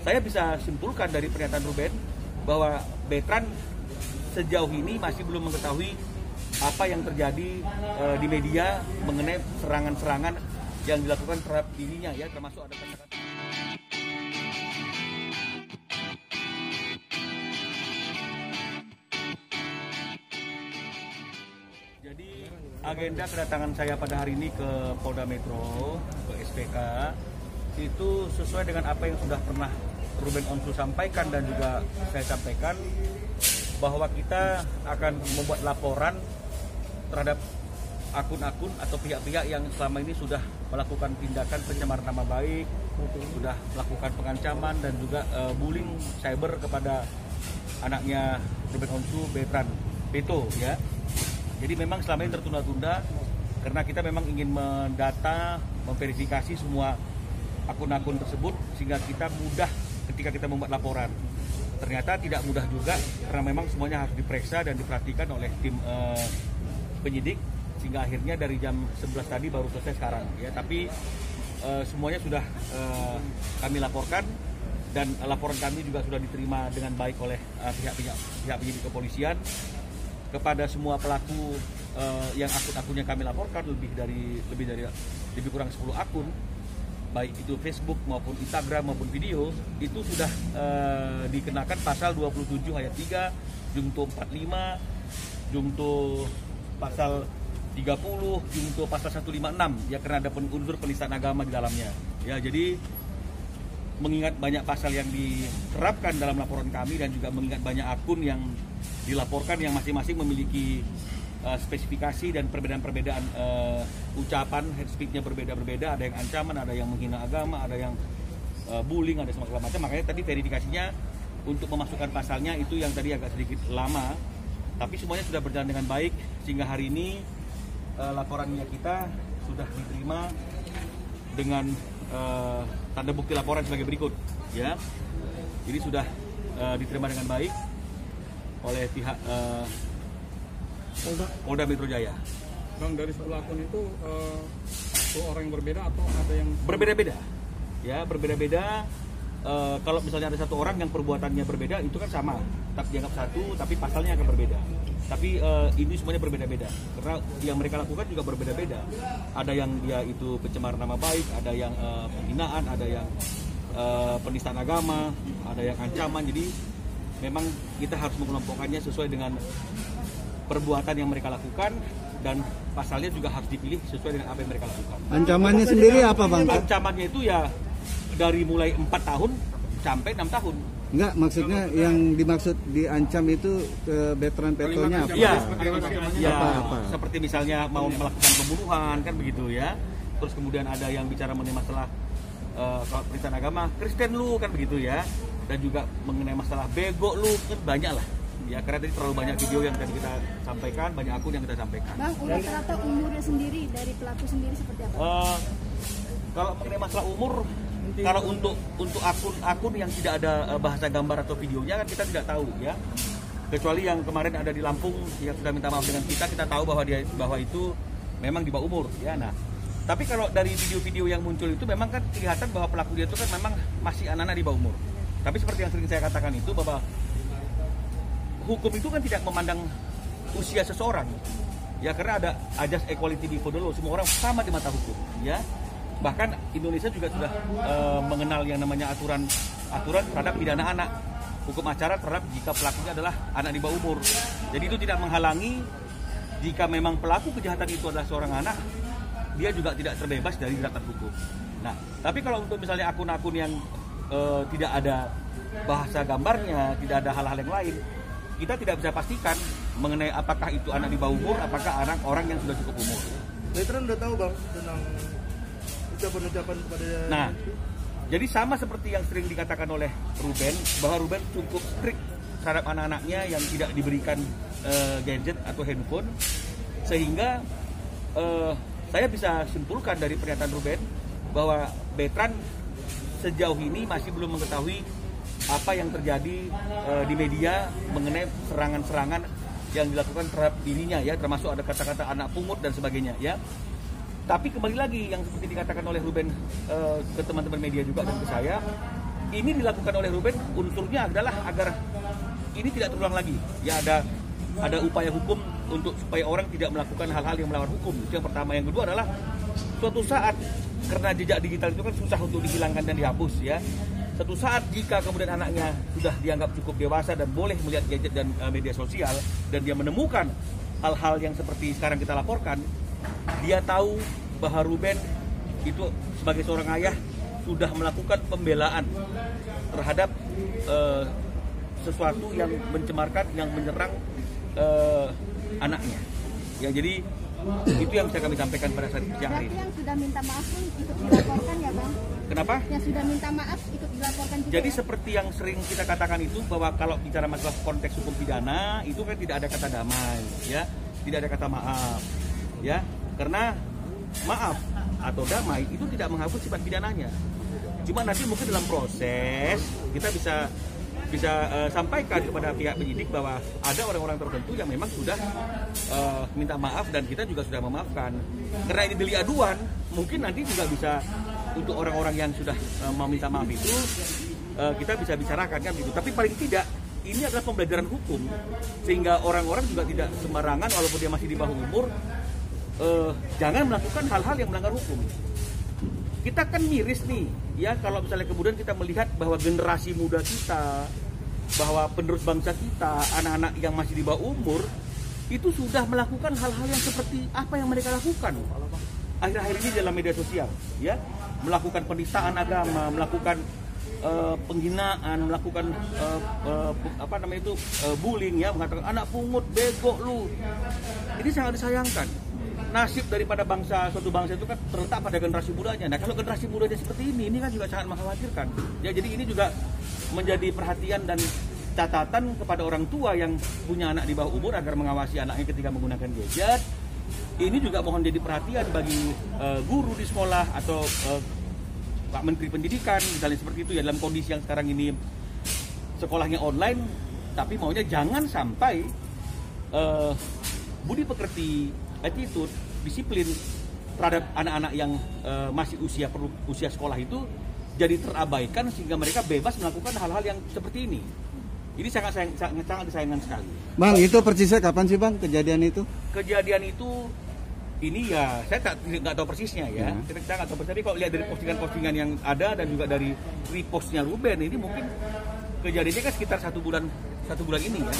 saya bisa simpulkan dari pernyataan Ruben bahwa Bertrand sejauh ini masih belum mengetahui apa yang terjadi di media mengenai serangan-serangan yang dilakukan terhadap dirinya, ya, termasuk ada kata-kata. Jadi agenda kedatangan saya pada hari ini ke Polda Metro, ke SPK, itu sesuai dengan apa yang sudah pernah Ruben Onsu sampaikan dan juga saya sampaikan, bahwa kita akan membuat laporan terhadap akun-akun atau pihak-pihak yang selama ini sudah melakukan tindakan pencemaran nama baik, sudah melakukan pengancaman dan juga bullying cyber kepada anaknya Ruben Onsu, Bertrand Peto, ya. Jadi memang selama ini tertunda-tunda karena kita memang ingin mendata, memverifikasi semua akun-akun tersebut sehingga kita mudah ketika kita membuat laporan. Ternyata tidak mudah juga karena memang semuanya harus diperiksa dan diperhatikan oleh tim penyidik, sehingga akhirnya dari jam 11 tadi baru selesai sekarang, ya. Tapi semuanya sudah kami laporkan dan laporan kami juga sudah diterima dengan baik oleh pihak penyidik kepolisian. Kepada semua pelaku yang akun-akunnya kami laporkan lebih kurang 10 akun, baik itu Facebook maupun Instagram maupun video, itu sudah dikenakan pasal 27 ayat 3, Jungto 45, Jungto pasal 30, Jungto pasal 156, ya, karena ada unsur penistaan agama di dalamnya. Ya, jadi mengingat banyak pasal yang diterapkan dalam laporan kami dan juga mengingat banyak akun yang dilaporkan yang masing-masing memiliki spesifikasi dan perbedaan-perbedaan ucapan, head speech-nya berbeda-berbeda, ada yang ancaman, ada yang menghina agama, ada yang bullying, ada segala macam. Makanya tadi verifikasinya untuk memasukkan pasalnya itu yang tadi agak sedikit lama, tapi semuanya sudah berjalan dengan baik sehingga hari ini laporannya kita sudah diterima dengan tanda bukti laporan sebagai berikut, ya. Jadi sudah diterima dengan baik oleh pihak Polda Metro Jaya. Bang, dari 10 akun itu orang yang berbeda atau ada yang berbeda-beda? Ya, berbeda-beda. Kalau misalnya ada satu orang yang perbuatannya berbeda, itu kan sama, tapi dianggap satu, tapi pasalnya akan berbeda. Tapi ini semuanya berbeda-beda, karena yang mereka lakukan juga berbeda-beda. Ada yang dia itu pencemaran nama baik, ada yang penghinaan, ada yang penistaan agama, ada yang ancaman. Jadi memang kita harus mengelompokkannya sesuai dengan perbuatan yang mereka lakukan dan pasalnya juga harus dipilih sesuai dengan apa yang mereka lakukan. Ancamannya sendiri apa, Bang? Ancamannya itu ya dari mulai 4 tahun sampai 6 tahun. Enggak, maksudnya yang dimaksud diancam itu ke Bertrand Petonya apa? Ya, apa? Seperti misalnya mau melakukan pembunuhan, kan begitu, ya. Terus kemudian ada yang bicara mengenai masalah kalau penistaan agama, Kristen lu, kan begitu, ya. Dan juga mengenai masalah bego lu, kan banyak lah. Ya, karena tadi terlalu banyak video yang tadi kita sampaikan, banyak akun yang kita sampaikan. Bang, rata-rata umurnya sendiri dari pelaku sendiri seperti apa? Kalau mengenai masalah umur, kalau untuk akun-akun yang tidak ada bahasa gambar atau videonya kan kita tidak tahu, ya. Kecuali yang kemarin ada di Lampung yang sudah minta maaf dengan kita tahu bahwa itu memang di bawah umur, ya. Nah, tapi kalau dari video-video yang muncul itu memang kan kelihatan bahwa pelaku dia itu kan memang masih anak-anak di bawah umur. Tapi seperti yang sering saya katakan itu, bahwa hukum itu kan tidak memandang usia seseorang, ya, karena ada ajas equality before the law, semua orang sama di mata hukum, ya. Bahkan Indonesia juga sudah mengenal yang namanya aturan terhadap pidana anak, hukum acara terhadap jika pelakunya adalah anak di bawah umur. Jadi itu tidak menghalangi jika memang pelaku kejahatan itu adalah seorang anak, dia juga tidak terbebas dari jeratan hukum. Nah, tapi kalau untuk misalnya akun-akun yang tidak ada bahasa gambarnya, tidak ada hal-hal yang lain, kita tidak bisa pastikan mengenai apakah itu anak di bawah umur, apakah orang yang sudah cukup umur. Bertrand udah tahu, Bang, tentang ucapan-ucapan kepada. Nah, jadi sama seperti yang sering dikatakan oleh Ruben, bahwa Ruben cukup strict terhadap anak-anaknya yang tidak diberikan gadget atau handphone, sehingga saya bisa simpulkan dari pernyataan Ruben bahwa Bertrand sejauh ini masih belum mengetahui apa yang terjadi di media mengenai serangan-serangan yang dilakukan terhadap dirinya, ya, termasuk ada kata-kata anak pungut dan sebagainya, ya. Tapi kembali lagi yang seperti dikatakan oleh Ruben ke teman-teman media juga dan ke saya, ini dilakukan oleh Ruben, unsurnya adalah agar ini tidak terulang lagi. Ya ada upaya hukum untuk supaya orang tidak melakukan hal-hal yang melawan hukum. Itu yang pertama. Yang kedua adalah suatu saat, karena jejak digital itu kan susah untuk dihilangkan dan dihapus ya. Suatu saat jika kemudian anaknya sudah dianggap cukup dewasa dan boleh melihat gadget dan media sosial, dan dia menemukan hal-hal yang seperti sekarang kita laporkan, dia tahu bahwa Ruben itu sebagai seorang ayah sudah melakukan pembelaan terhadap sesuatu yang mencemarkan, yang menyerang anaknya. Ya, jadi itu yang bisa kami sampaikan pada saat siang hari ini. Berarti yang sudah minta maaf pun ikut dilaporkan ya Bang? Kenapa? Yang sudah minta maaf ikut dilaporkan juga. Jadi ya? seperti yang sering kita katakan itu, bahwa kalau bicara masalah konteks hukum pidana itu kan tidak ada kata damai, ya, tidak ada kata maaf, ya, karena maaf atau damai itu tidak menghapus sifat pidananya. Cuma nanti mungkin dalam proses kita bisa sampaikan kepada pihak penyidik bahwa ada orang-orang tertentu yang memang sudah minta maaf dan kita juga sudah memaafkan. Karena ini delik aduan, mungkin nanti juga bisa untuk orang-orang yang sudah meminta maaf itu kita bisa bicarakan kan gitu. Tapi paling tidak ini adalah pembelajaran hukum, sehingga orang-orang juga tidak sembarangan walaupun dia masih di bawah umur jangan melakukan hal-hal yang melanggar hukum. Kita kan miris nih ya kalau misalnya kemudian kita melihat bahwa generasi muda kita, bahwa penerus bangsa kita, anak-anak yang masih di bawah umur itu sudah melakukan hal-hal yang seperti apa yang mereka lakukan akhir-akhir ini dalam media sosial, ya, melakukan penistaan agama, melakukan penghinaan, melakukan bullying, ya, mengatakan anak pungut, bego lu. Ini sangat disayangkan. Nasib daripada suatu bangsa itu kan terletak pada generasi mudanya. Nah, kalau generasi mudanya seperti ini kan juga sangat mengkhawatirkan. Ya, jadi ini juga menjadi perhatian dan catatan kepada orang tua yang punya anak di bawah umur agar mengawasi anaknya ketika menggunakan gadget. Ini juga mohon jadi perhatian bagi guru di sekolah atau Pak Menteri Pendidikan, misalnya seperti itu ya, dalam kondisi yang sekarang ini sekolahnya online, tapi maunya jangan sampai budi pekerti, attitude, disiplin terhadap anak-anak yang masih usia sekolah itu jadi terabaikan sehingga mereka bebas melakukan hal-hal yang seperti ini. Ini sangat disayangkan sekali. Bang, itu persisnya kapan sih Bang kejadian itu? Kejadian itu ini ya saya nggak tahu persisnya ya. Saya nggak tahu persisnya. Tapi kalau lihat dari postingan-postingan yang ada dan juga dari repostnya Ruben, ini mungkin kejadiannya kan sekitar satu bulan ini ya.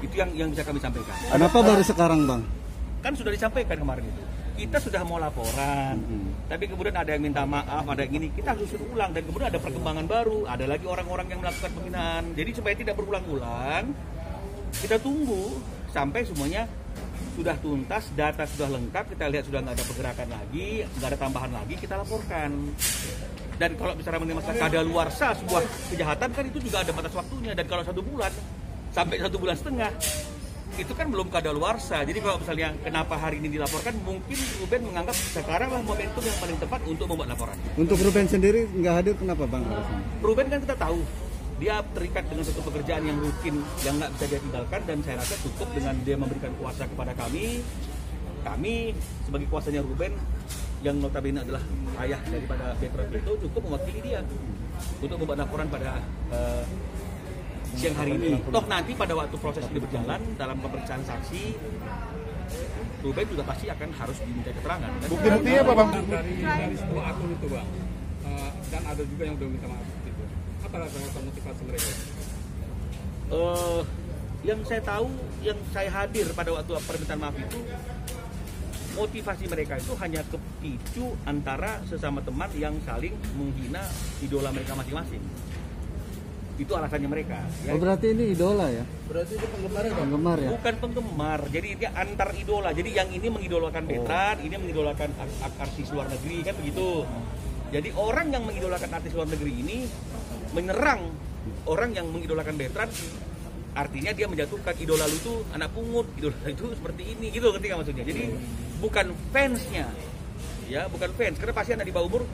Itu yang bisa kami sampaikan. Kenapa baru sekarang Bang? Kan sudah disampaikan kemarin itu. Kita sudah mau laporan, tapi kemudian ada yang minta maaf, ada yang ini, kita harus suruh ulang, dan kemudian ada perkembangan baru, ada lagi orang-orang yang melakukan penghinaan. Jadi supaya tidak berulang-ulang, kita tunggu sampai semuanya sudah tuntas, data sudah lengkap, kita lihat sudah nggak ada pergerakan lagi, nggak ada tambahan lagi, kita laporkan. Dan kalau bicara mengenai masalah kadaluarsa sebuah kejahatan kan itu juga ada batas waktunya, dan kalau 1 bulan sampai 1 bulan setengah itu kan belum kadaluarsa. Jadi kalau misalnya kenapa hari ini dilaporkan, mungkin Ruben menganggap sekarang lah momentum yang paling tepat untuk membuat laporan. Untuk Ruben sendiri nggak hadir kenapa Bang? Ruben kan kita tahu dia terikat dengan satu pekerjaan yang rutin yang nggak bisa dia tinggalkan, dan saya rasa cukup dengan dia memberikan kuasa kepada kami sebagai kuasanya Ruben yang notabene adalah ayah daripada veteran itu, cukup mewakili dia untuk membuat laporan pada siang hari ini. Toh nanti pada waktu proses ini berjalan dalam pemeriksaan saksi, Ruben juga pasti akan harus diminta keterangan. Bukti-buktinya apa Bang? Dari 10 akun itu Bang, dan ada juga yang belum minta maaf gitu. Apa rata-rata motivasi mereka? Yang saya tahu, yang saya hadir pada waktu permintaan maaf itu, motivasi mereka itu hanya kepicu antara sesama teman yang saling menghina idola mereka masing-masing. Itu alasannya mereka. Ya. Oh, berarti ini idola ya? Berarti itu penggemar ya Bang? Penggemar ya? Bukan penggemar, jadi dia antar idola. Jadi yang ini mengidolakan veteran, ini mengidolakan artis luar negeri, kan begitu. Jadi orang yang mengidolakan artis luar negeri ini menyerang orang yang mengidolakan veteran, artinya dia menjatuhkan idola lu tuh anak pungut, idola itu seperti ini, gitu, ngerti nggak maksudnya? Jadi bukan fansnya, ya, bukan fans, karena pasti anak di bawah umur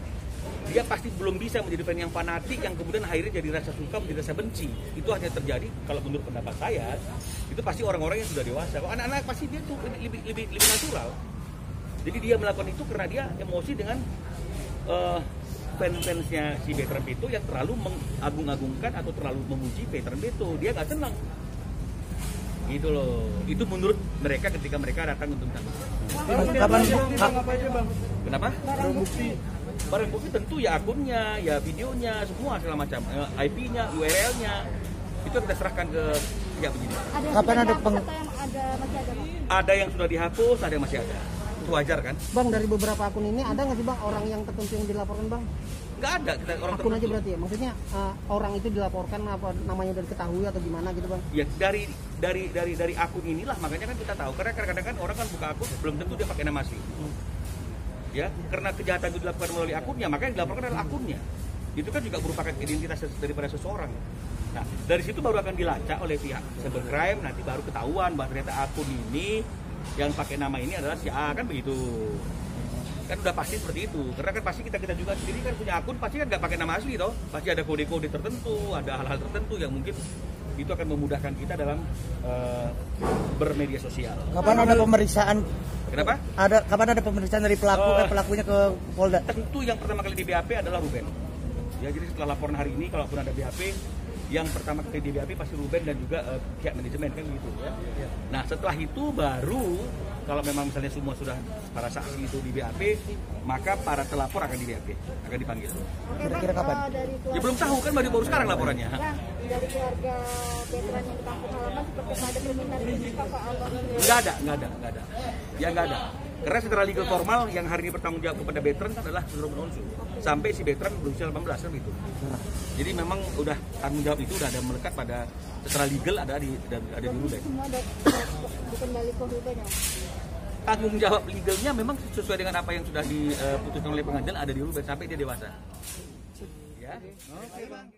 dia pasti belum bisa menjadi fan yang fanatik yang kemudian akhirnya jadi rasa suka menjadi rasa benci. Itu hanya terjadi kalau menurut pendapat saya, itu pasti orang-orang yang sudah dewasa. Kalau anak-anak pasti dia tuh lebih natural. Jadi dia melakukan itu karena dia emosi dengan fans-fansnya si Veteran Beto yang terlalu mengagung-agungkan atau terlalu memuji Veteran Beto. Dia nggak senang. Gitu loh. Itu menurut mereka ketika mereka datang untuk minta maaf. Kapan apa aja bang? Kenapa? Barang bukti. Barang bukti tentu ya akunnya, ya videonya, semua segala macam, IP-nya, URL-nya. Itu kita serahkan ke pihak penyidik. Kapan ada atau yang ada masih ada, Bang? Ada yang sudah dihapus, ada yang masih ada. Itu wajar kan? Bang, dari beberapa akun ini ada nggak sih bang orang yang tertentu yang dilaporkan bang? Nggak ada kita orang Akun aja tertentu. berarti ya? Maksudnya orang itu dilaporkan apa namanya udah diketahui atau gimana gitu bang? Ya dari akun inilah makanya kan kita tahu karena kadang-kadang kan orang kan buka akun belum tentu dia pakai nama asli. Ya, karena kejahatan itu dilakukan melalui akunnya, maka yang dilaporkan adalah akunnya. Itu kan juga merupakan identitas daripada seseorang. Nah, dari situ baru akan dilacak oleh pihak cybercrime, nanti baru ketahuan bahwa ternyata akun ini yang pakai nama ini adalah si A, kan begitu. Kan udah pasti seperti itu. Karena kan pasti kita juga sendiri kan punya akun, pasti kan nggak pakai nama asli toh. Pasti ada kode-kode tertentu, ada hal-hal tertentu yang mungkin itu akan memudahkan kita dalam bermedia sosial. Kapan ada pemeriksaan? Kenapa? Kapan ada pemeriksaan dari pelakunya ke Polda? Tentu yang pertama kali di BAP adalah Ruben. Ya, jadi setelah laporan hari ini kalau pun ada BAP, yang pertama kali di BAP pasti Ruben dan juga pihak manajemen kan gitu ya. Nah, setelah itu baru kalau memang misalnya semua sudah para saksi itu di BAP, maka para terlapor akan di BAP, akan dipanggil. Kira-kira kapan? Ya belum tahu kan baru sekarang laporannya. Bang, dari keluarga veteran yang di kampung halaman seperti ada permintaan ini Pak Allah. Nggak ada. Ya nggak ada. Karena secara legal formal yang hari ini bertanggung jawab kepada veteran adalah Ruben Onsu. Sampai si veteran berusia 18 kan gitu. Jadi memang udah tanggung jawab itu udah ada melekat pada secara legal ada di Ruben. Semua dikembali ke Ruben ya. Tanggung jawab legalnya memang sesuai dengan apa yang sudah diputuskan oleh pengadilan ada di Ruben sampai dia dewasa. Ya. Oke, Bang.